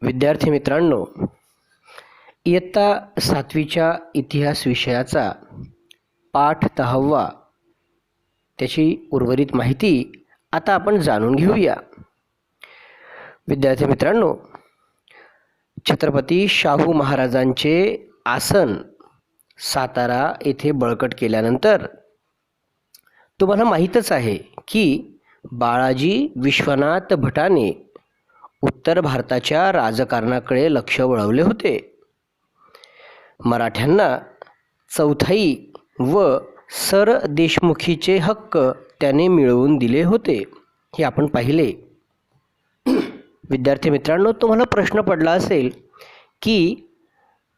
विद्यार्थी मित्रांनो, इयत्ता 7वीच्या इतिहास विषयाचा पाठ 10वा त्याची उर्वरित माहिती आता आपण जाणून घेऊया. विद्यार्थी मित्रांनो, छत्रपती शाहू महाराजांचे आसन सातारा येथे बळकट केल्यानंतर तुम्हाला माहीतच आहे की बाळाजी विश्वनाथ भटाने उत्तर भारताच्या राजकारणाकडे लक्ष वळवले होते. मराठ्यांना चौथाई व सर देशमुखीचे हक्क त्याने मिळवून दिले होते, हे आपण पाहिले. विद्यार्थी मित्रांनो, तुम्हाला प्रश्न पडला असेल की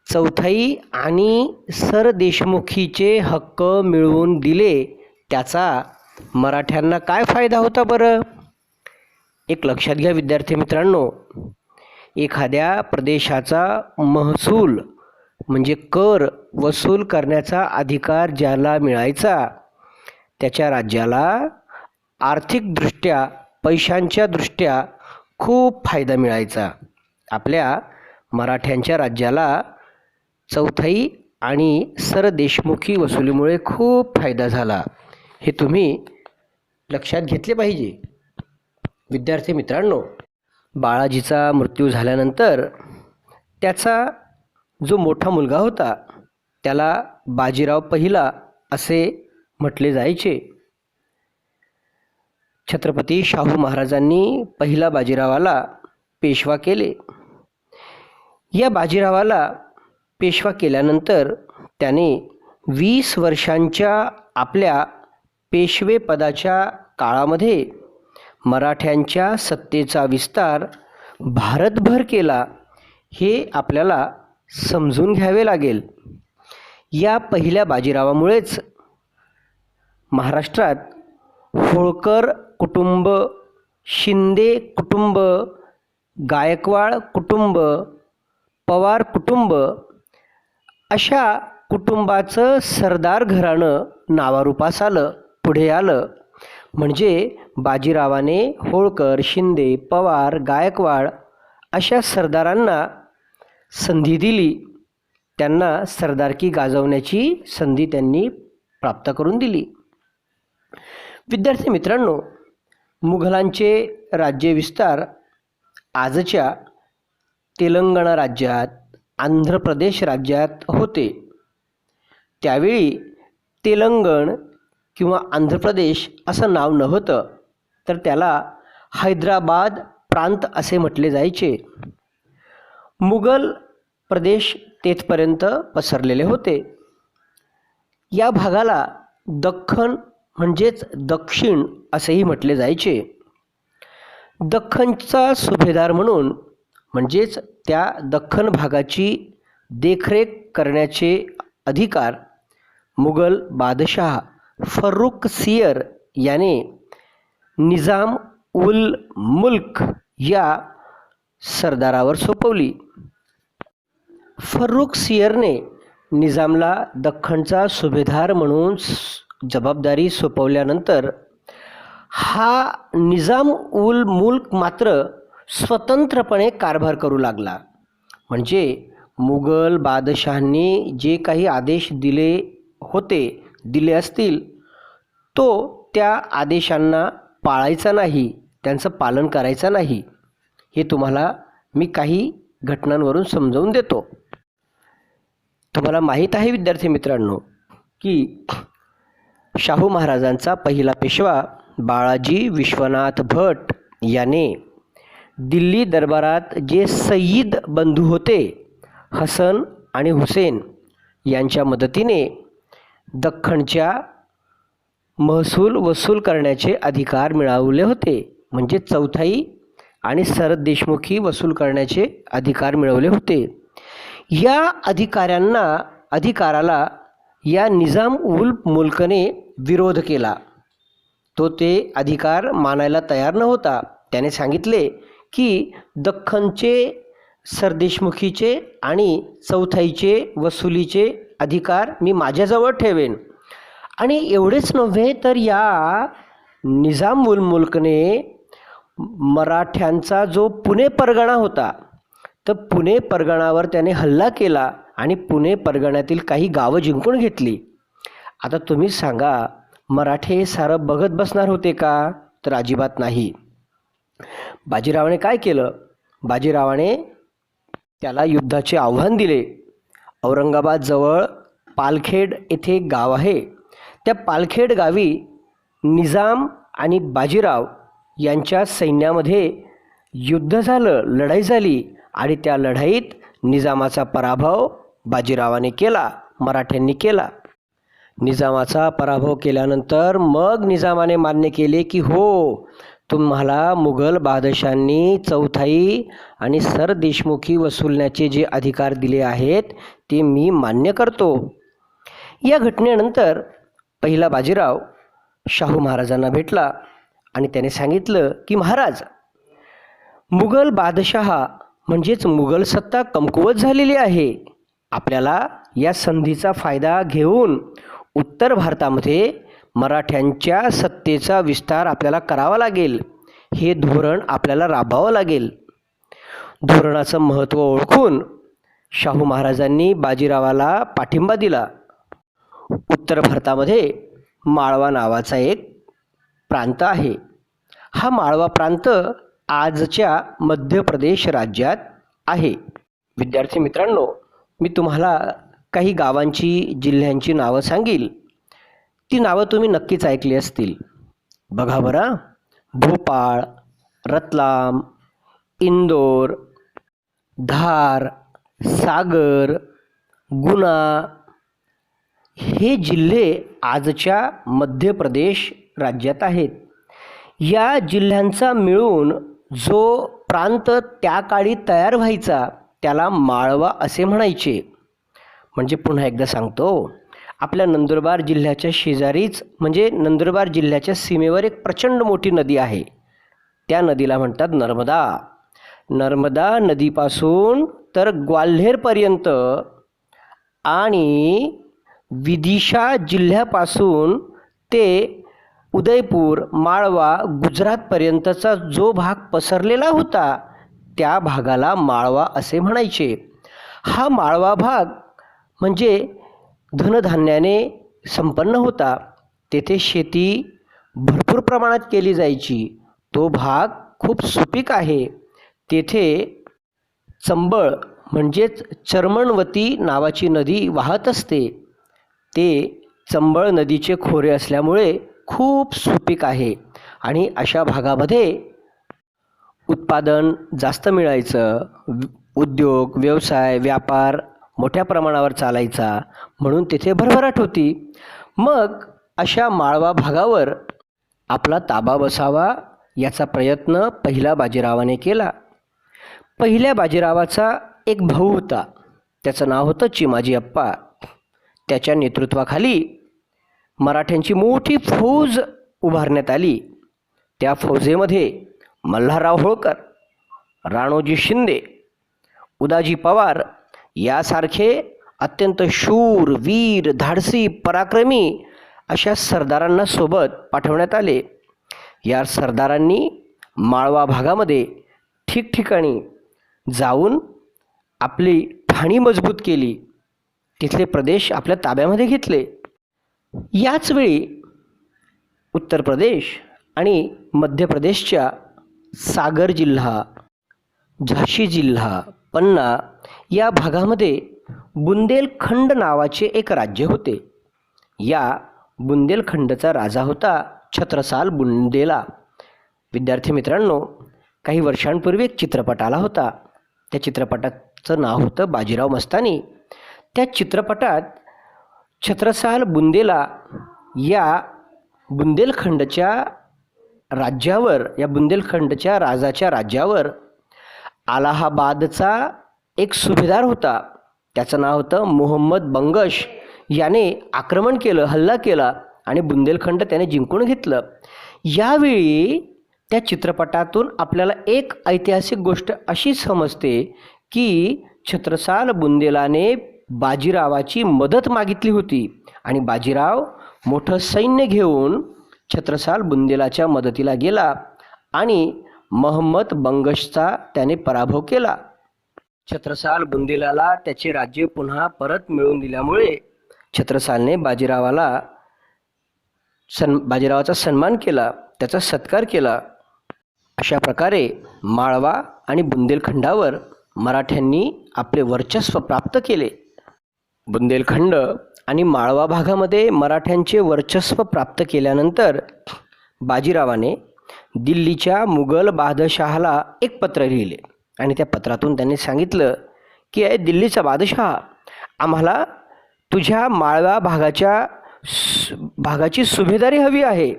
चौथाई आणि सर देशमुखीचे हक्क मिळवून दिले त्याचा मराठ्यांना काय फायदा होता बरं? एक लक्षात घ्या विद्यार्थी मित्रांनो, एखाद्या प्रदेशाचा महसूल म्हणजे कर वसूल करण्याचा अधिकार ज्याला मिळायचा त्याच्या राज्याला आर्थिकदृष्ट्या पैशांच्या दृष्ट्या खूप फायदा मिळायचा. आपल्या मराठ्यांच्या राज्याला चौथाई आणि सर देशमुखी वसुलीमुळे खूप फायदा झाला, हे तुम्ही लक्षात घेतले पाहिजे. विद्यार्थी मित्रांनो, बाळाजीचा मृत्यू झाल्यानंतर त्याचा जो मोठा मुलगा होता त्याला बाजीराव पहिला असे म्हटले जायचे. छत्रपती शाहू महाराजांनी पहिला बाजीरावाला पेशवा केले. या बाजीरावाला पेशवा केल्यानंतर त्याने 20 वर्षांच्या आपल्या पेशवेपदाच्या काळामध्ये मराठ्यांच्या सत्तेचा विस्तार भारतभर केला, हे आपल्याला समजून घ्यावे लागेल. या पहिल्या बाजीरावामुळेच महाराष्ट्रात होळकर कुटुंब, शिंदे कुटुंब, गायकवाड कुटुंब, पवार कुटुंब अशा कुटुंबाचं सरदार घराणं नावारूपास आलं, पुढे आलं. म्हणजे बाजीरावाने होळकर, शिंदे, पवार, गायकवाड अशा सरदारांना संधी दिली, त्यांना सरदारकी गाजवण्याची संधी त्यांनी प्राप्त करून दिली. विद्यार्थी मित्रांनो, मुघलांचे राज्यविस्तार आजच्या तेलंगणा राज्यात, आंध्र प्रदेश राज्यात होते. त्यावेळी तेलंगण किंवा आंध्र प्रदेश असं नाव नव्हतं, तर त्याला हैदराबाद प्रांत असे म्हटले जायचे. मुघल प्रदेश तेथपर्यंत पसरलेले होते. या भागाला दख्खन म्हणजेच दक्षिण असेही म्हटले जायचे. दख्खनचा सुभेदार म्हणून म्हणजेच त्या दख्खन भागाची देखरेख करण्याचे अधिकार मुघल बादशाह फर्रुखसियर याने निजाम उल मुल्क या सरदारावर सोपवली. फर्रुखसियरने निजामला दख्खनचा सुभेदार म्हणून जबाबदारी सोपवल्यानंतर हा निजाम उल मुल्क मात्र स्वतंत्रपणे कारभार करू लागला. म्हणजे मुघल बादशहांनी जे काही आदेश दिले असतील, तो त्या आदेशांना पाळायचा नाही, त्यांचं पालन करायचं नाही. हे तुम्हाला मी काही घटनांवरून समजावून देतो. तुम्हाला माहीत आहे विद्यार्थी मित्रांनो की शाहू महाराजांचा पहिला पेशवा बाळाजी विश्वनाथ भट याने दिल्ली दरबारात जे सय्यद बंधू होते हसन आणि हुसेन यांच्या मदतीने दख्खनच्या महसूल वसूल करण्याचे अधिकार मिळवले होते. म्हणजे चौथाई आणि सर देशमुखी वसूल करण्याचे अधिकार मिळवले होते. या अधिकाराला या निजाम उल मुल्कने विरोध केला. तो ते अधिकार मानायला तयार नव्हता. त्याने सांगितले की दख्खनचे सरदेशमुखीचे आणि चौथाईचे वसुलीचे अधिकार मी माझ्याजवळ ठेवेन. आणि एवढेच नव्हे तर या निजाम उल मुल्कने मराठ्यांचा जो पुणे परगणा होता तर पुणे परगणावर त्याने हल्ला केला आणि पुणे परगण्यातील काही गावं जिंकून घेतली. आता तुम्हीच सांगा, मराठे हे सारं बघत बसणार होते का? तर अजिबात नाही. बाजीरावाने काय केलं? बाजीरावाने त्याला युद्धाचे आव्हान दिले. औरंगाबाद जवळ पालखेड येथे एक गाव आहे. त्या पालखेड गावी निजाम आणि बाजीराव यांच्या सैन्यामध्ये युद्ध झालं, लढाई झाली आणि त्या लढाईत निजामाचा पराभव बाजीरावाने केला, मराठ्यांनी केला. निजामाचा पराभव केल्यानंतर मग निजामाने मान्य केले की हो, तुम्हाला मुघल बादशाहांनी चौथाई आणि सरदेशमुखी वसूलण्याचे जे अधिकार दिले आहेत ते मी मान्य करतो. या घटनेनंतर पहिला बाजीराव शाहू महाराजांना भेटला आणि त्याने सांगितलं की महाराज, मुघल बादशहा म्हणजेच मुघल सत्ता कमकुवत झालेली आहे. आपल्याला या संधीचा फायदा घेऊन उत्तर भारतामध्ये मराठ्यांच्या सत्तेचा विस्तार आपल्याला करावा लागेल. हे धोरण आपल्याला राबवावं लागेल. धोरणाचं महत्त्व ओळखून शाहू महाराजांनी बाजीरावाला पाठिंबा दिला. उत्तर भारतामध्ये माळवा नावाचा एक प्रांत आहे. हा माळवा प्रांत आजच्या मध्य प्रदेश राज्यात आहे. विद्यार्थी मित्रांनो, मी तुम्हाला काही गावांची, जिल्ह्यांची नावं सांगील. ती नावं तुम्ही नक्कीच ऐकली असतील. बघा बरं, भोपाळ, रतलाम, इंदोर, धार, सागर, गुना हे जिल्हे आजच्या मध्य प्रदेश राज्यात आहेत. या जिल्ह्यांचा मिळून जो प्रांत त्या काळी तयार व्हायचा त्याला माळवा असे म्हणायचे. म्हणजे पुन्हा एकदा सांगतो, आपल्या नंदुरबार जिल्ह्याच्या शेजारीच म्हणजे नंदुरबार जिल्ह्याच्या सीमेवर एक प्रचंड मोठी नदी आहे. त्या नदीला म्हणतात नर्मदा. नर्मदा नदीपासून तर ग्वाल्हेरपर्यंत आणि विदिशा जिल्ह्यापासून ते उदयपूर, माळवा, गुजरातपर्यंतचा जो भाग पसरलेला होता त्या भागाला माळवा असे म्हणायचे. हा माळवा भाग म्हणजे धनधान्याने संपन्न होता. तेथे शेती भरपूर प्रमाणात केली जायची. तो भाग खूप सुपीक आहे. तेथे चंबळ म्हणजेच चर्मणवती नावाची नदी वाहत असते. ते चंबळ नदीचे खोरे असल्यामुळे खूप सुपीक आहे आणि अशा भागामध्ये उत्पादन जास्त मिळायचं. उद्योग, व्यवसाय, व्यापार मोठ्या प्रमाणावर चालायचा, म्हणून तिथे भरभराट होती. मग अशा माळवा भागावर आपला ताबा बसावा याचा प्रयत्न पहिल्या बाजीरावाने केला. पहिल्या बाजीरावाचा एक भाऊ होता, त्याचं नाव होतं चिमाजी अप्पा. त्याच्या नेतृत्वाखाली मराठ्यांची मोठी फौज उभारण्यात आली. त्या फौजेमध्ये मल्हारराव होळकर, राणोजी शिंदे, उदाजी पवार यासारखे अत्यंत शूर, वीर, धाडसी, पराक्रमी अशा सरदारांना सोबत पाठवण्यात आले. या सरदारांनी माळवा भागामध्ये ठिकठिकाणी जाऊन आपली ठाणी मजबूत केली. तिथले प्रदेश आपल्या ताब्यामध्ये घेतले. याच वेळी उत्तर प्रदेश आणि मध्य प्रदेशच्या सागर जिल्हा, झाशी जिल्हा, पन्ना या भागामध्ये बुंदेलखंड नावाचे एक राज्य होते. या बुंदेलखंडचा राजा होता छत्रसाल बुंदेला. विद्यार्थी मित्रांनो, काही वर्षांपूर्वी एक चित्रपट आला होता. त्या चित्रपटाचं नाव होतं बाजीराव मस्तानी. त्या चित्रपटात छत्रसाल बुंदेला या बुंदेलखंडच्या राज्यावर, या बुंदेलखंडच्या राजाच्या राज्यावर अलाहाबादचा एक सुभेदार होता. त्याचं नाव होतं मोहम्मद बंगश. याने आक्रमण केलं, हल्ला केला आणि बुंदेलखंड त्याने जिंकून घेतलं. यावेळी त्या चित्रपटातून आपल्याला एक ऐतिहासिक गोष्ट अशी समजते की छत्रसाल बुंदेलाने बाजीरावाची मदत मागितली होती आणि बाजीराव मोठं सैन्य घेऊन छत्रसाल बुंदेलाच्या मदतीला गेला आणि मोहम्मद बंगशचा त्याने पराभव केला. छत्रसाल बुंदेलाला त्याचे राज्य पुन्हा परत मिळवून दिल्यामुळे छत्रसालने बाजीरावाचा सन्मान केला, त्याचा सत्कार केला. अशा प्रकारे माळवा आणि बुंदेलखंडावर मराठ्यांनी आपले वर्चस्व प्राप्त केले. बुंदेलखंड आणि माळवा भागामध्ये मराठ्यांचे वर्चस्व प्राप्त केल्यानंतर बाजीरावाने दिल्लीच्या मुघल बादशहाला एक पत्र लिहिले आणि त्या पत्रातून त्यांनी सांगितलं की दिल्लीचा बादशहा, आम्हाला तुझ्या माळवा भागाची सुभेदारी हवी आहे.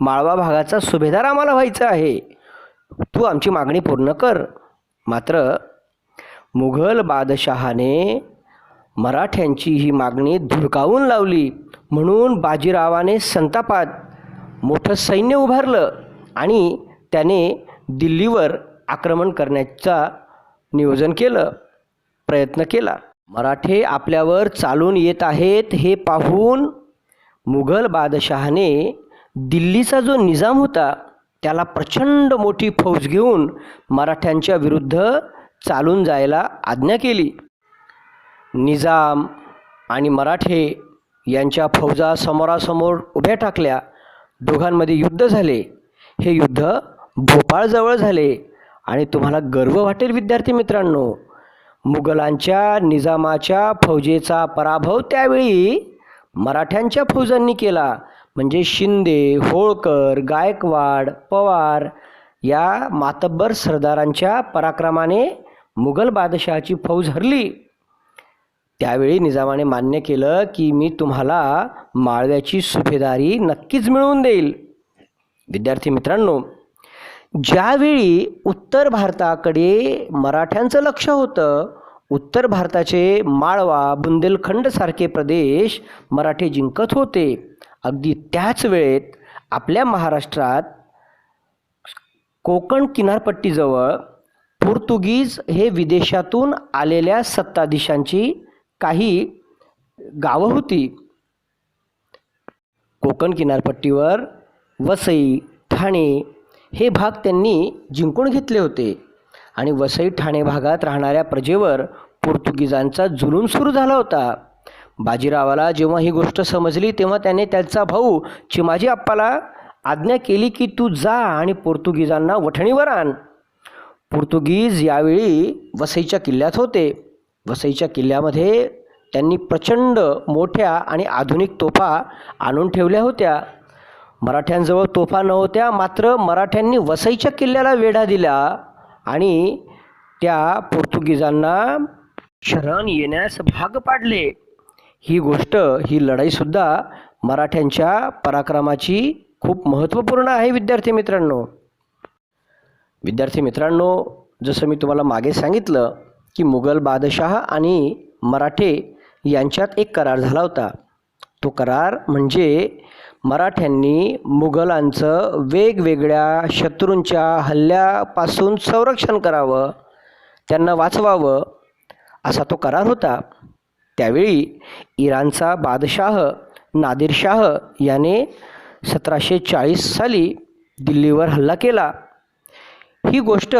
माळवा भागाचा सुभेदार आम्हाला व्हायचा आहे. तू आमची मागणी पूर्ण कर. मात्र मुघल बादशहाने मराठ्यांची ही मागणी धुडकावून लावली. म्हणून बाजीरावाने संतापात मोठं सैन्य उभारलं आणि त्याने दिल्लीवर आक्रमण करण्याचा नियोजन केलं, प्रयत्न केला. मराठे आपल्यावर चालून येत आहेत हे पाहून मुघल बादशहाने दिल्लीचा जो निजाम होता त्याला प्रचंड मोठी फौज घेऊन मराठ्यांच्या विरुद्ध चालून जायला आज्ञा केली. निजाम आणि मराठे यांच्या फौजा समोरासमोर उभ्या टाकल्या. दोघांमध्ये युद्ध झाले. हे युद्ध भोपाळजवळ झाले आणि तुम्हाला गर्व वाटेल विद्यार्थी मित्रांनो, मुघलांच्या निजामाच्या फौजेचा पराभव त्यावेळी मराठ्यांच्या फौजांनी केला. म्हणजे शिंदे, होळकर, गायकवाड, पवार या मातब्बर सरदारांच्या पराक्रमाने मुघल बादशहाची फौज हरली. त्यावेळी निजामाने मान्य केलं की मी तुम्हाला माळव्याची सुभेदारी नक्कीच मिळवून देईल. विद्यार्थी मित्रांनो, ज्यावेळी उत्तर भारताकडे मराठ्यांचं लक्ष होतं, उत्तर भारताचे माळवा, बुंदेलखंड सारखे प्रदेश मराठे जिंकत होते, अगदी त्याच वेळेत आपल्या महाराष्ट्रात कोकण किनारपट्टीजवळ पोर्तुगीज हे विदेशातून आलेल्या सत्ताधीशांची काही गावं होती. कोकण किनारपट्टीवर वसई, ठाणे हे भाग त्यांनी जिंकून घेतले होते आणि वसई, ठाणे भागात राहणाऱ्या प्रजेवर पोर्तुगीजांचा जुलूम सुरू झाला होता. बाजीरावाला जेव्हा ही गोष्ट समजली तेव्हा त्याने त्याचा भाऊ चिमाजी अप्पाला आज्ञा केली की तू जा आणि पोर्तुगीजांना वठणीवर आण. पोर्तुगीज यावेळी वसईच्या किल्ल्यात होते. वसईच्या किल्ल्यामध्ये त्यांनी प्रचंड मोठ्या आणि आधुनिक तोफा आणून ठेवल्या होत्या. मराठ्यांजवळ तोफा नव्हत्या, मात्र मराठ्यांनी वसईच्या किल्ल्याला वेढा दिला आणि त्या पोर्तुगीजांना शरण येण्यास भाग पाडले. ही लढाईसुद्धा मराठ्यांच्या पराक्रमाची खूप महत्त्वपूर्ण आहे. विद्यार्थी मित्रांनो, जसं मी तुम्हाला मागे सांगितलं की मुघल बादशाह आणि मराठे यांच्यात एक करार झाला होता. तो करार म्हणजे मराठ्यांनी मुघलांचं वेगवेगळ्या शत्रूंच्या हल्ल्यापासून संरक्षण करावं, त्यांना वाचवावं, असा तो करार होता. त्यावेळी इराणचा बादशाह नादिरशाह याने 1740 साली दिल्लीवर हल्ला केला. ही गोष्ट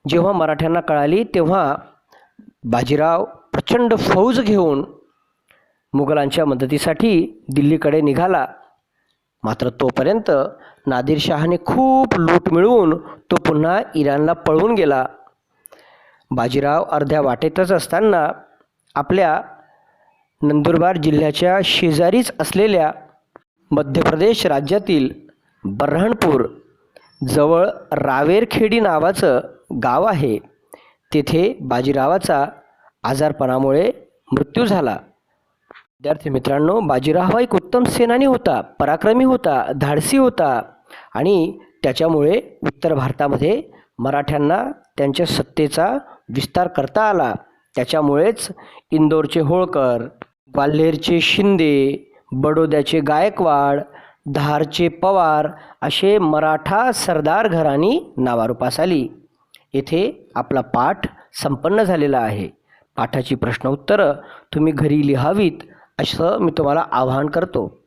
जेव्हा मराठ्यांना कळाली तेव्हा बाजीराव प्रचंड फौज घेऊन मुघलांच्या मदतीसाठी दिल्लीकडे निघाला. मात्र तोपर्यंत नादिरशाहने खूप लूट मिळवून तो पुन्हा इराणला पळून गेला. बाजीराव अर्ध्या वाटेतच असताना आपल्या नंदुरबार जिल्ह्याच्या शेजारीच असलेल्या मध्य प्रदेश राज्यातील बऱ्हाणपूर जवळ रावेरखेडी नावाचं गाव आहे. तेथे बाजीरावाचा आजारपणामुळे मृत्यू झाला. विद्यार्थी मित्रांनो, बाजीराव हा एक उत्तम सेनानी होता, पराक्रमी होता, धाडसी होता आणि त्याच्यामुळे उत्तर भारतामध्ये मराठ्यांना त्यांच्या सत्तेचा विस्तार करता आला. त्याच्यामुळेच इंदोरचे होळकर, ग्वाल्हेरचे शिंदे, बडोद्याचे गायकवाड, धारचे पवार असे मराठा सरदार घराणी नावारूपास आली. येथे आपला पाठ संपन्न झालेला आहे. पाठाची प्रश्न उत्तरं तुम्ही घरी लिहावीत असं मी तुम्हाला आवाहन करतो.